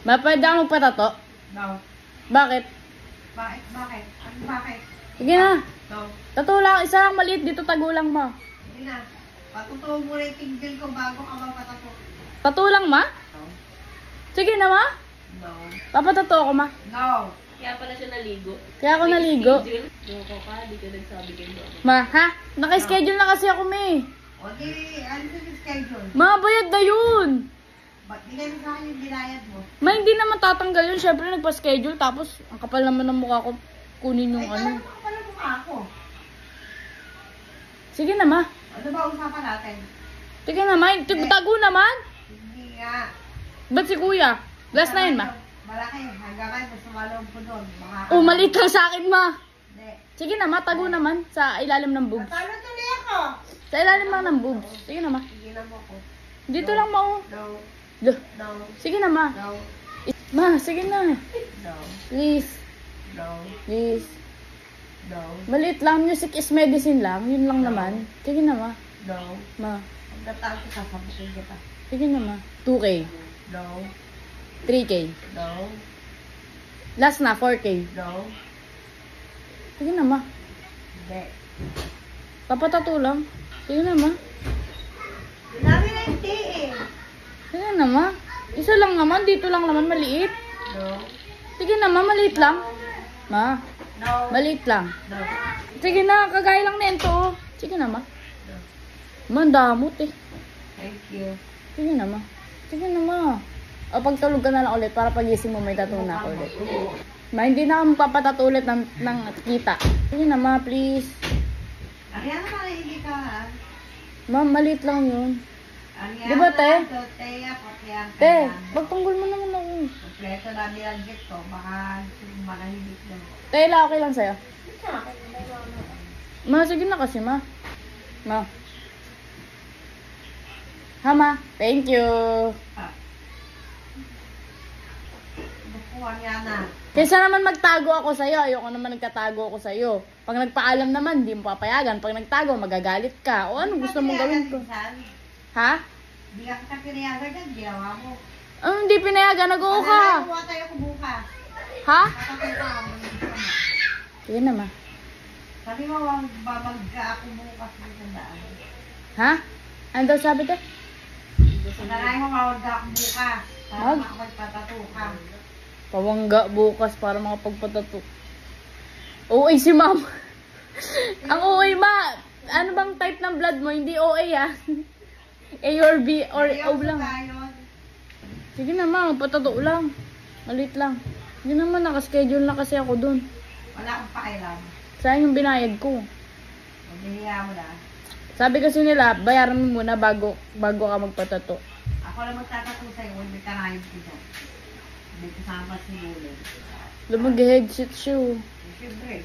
Pwede ako magpatato? No. Bakit? Bakit? Ano bakit? Sige na. No. Tato lang. Isa lang maliit dito. Tagulang mo. Sige na. Patutuwa mo na yung tigil ko bago ka magpatato. Tato lang, ma? No. Sige na, ma. No. Papatato ako, ma. No. Kaya pala siya naligo. Kaya ako naligo. Loko ka, di ka nagsabi kayo. Ma, ha? Naka-schedule na kasi ako, me. O di, ano yung schedule? Ma, bayad na yun. Ba't di ganun sa akin yung binayad mo? Ma, hindi naman tatanggal yun. Siyempre, nagpa-schedule. Tapos, ang kapal naman ng mukha ko. Kunin yung Ay, ano. talagang ako pala mukha ako. Sige na, ma. Ano ba usapan natin? Sige na, ma. Tago naman. Hindi nga. Ba't si kuya? Last na yun, ma. Malaki. Hanggang kayo, gusto malong po doon. Oh, maliit lang sa akin, ma. Hindi. Sige na, ma. Tago naman. Sa ilalim ng boobs. Natalo tuloy ako. Sa ilalim lang ng boobs. Sige na, ma. Sige na mo ko. Dito lang, ma. Oh. No. Duh. No. Sige na, ma. No. Ma, sige na. No. Please. No. Please. No. Maliit lang. Music is medicine lang. Yun lang naman. Sige na, ma. No. Ma. Pagkatapos ko, sasabukin kita. Sige na, ma. 2K. No. 3K. No. Last na, 4K. No. Sige na, ma. Hindi. Papatato lang. Sige na, ma. Dami na hindi eh. Sige na, ma. Isa lang naman. Dito lang naman. Maliit. No. Sige na, ma. Maliit lang. Ma. No. Maliit lang. No. Sige na. Kagaya lang na ito. Oh. Sige na, ma. No. Ma, ang damot eh. Thank you. Sige na, ma. Sige na, ma. O, pagtulog ka na lang ulit para pagising mo may tattoo na ako ulit. Ma, hindi na ako magpapatato ulit ng kita. Sige na, ma. Please. Ariana, hindi ka ha? Ma, maliit lang yun. Ariana, Di ba, te? Teya, Patiyan, Te, pagtanggol mo naman ako. kompleto na binanggit ko. Baka manahimik na. Tela, okay lang sa'yo. Ma, sige na kasi, ma. Ma. Ha, ma. Thank you. Bukuha niya na. Kaysa naman magtago ako sa'yo, ayoko naman nagtatago ako sa'yo. Pag nagpaalam naman, di mo papayagan. Pag nagtago, magagalit ka. O ano gusto mong gawin ko? Ha? Hindi ka kita pinayagan dyan, ginawa mo. Hindi pinayagan, nag-oo ka. Kuha tayo ko bukas. Ha? Tatapin ka ako. Sige na, ma. Sabi mo, babagka ako bukas dito sa daan. Ha? Ano daw sabi ko? Sanay mo, mawagka ako bukas. Para Mag? makapagpatato ka. Pawangga bukas para makapagpatato. OA si ma'am. Ang OA, ma. Ano bang type ng blood mo? Hindi OA, ah. A or B or O lang. Sige na, ma. Magpatato lang. Malit lang. Hindi naman, nakaschedule na kasi ako dun. Wala akong pakialam. Sayang yung binayad ko. Maghihiya mo na. Sabi kasi nila, bayaran mo muna bago ka magpatato. Ako lang magtatato sa'yo, hindi ka na ko dyan. Hindi kasama si Lulin. Lumag-headset siya. Siyempre,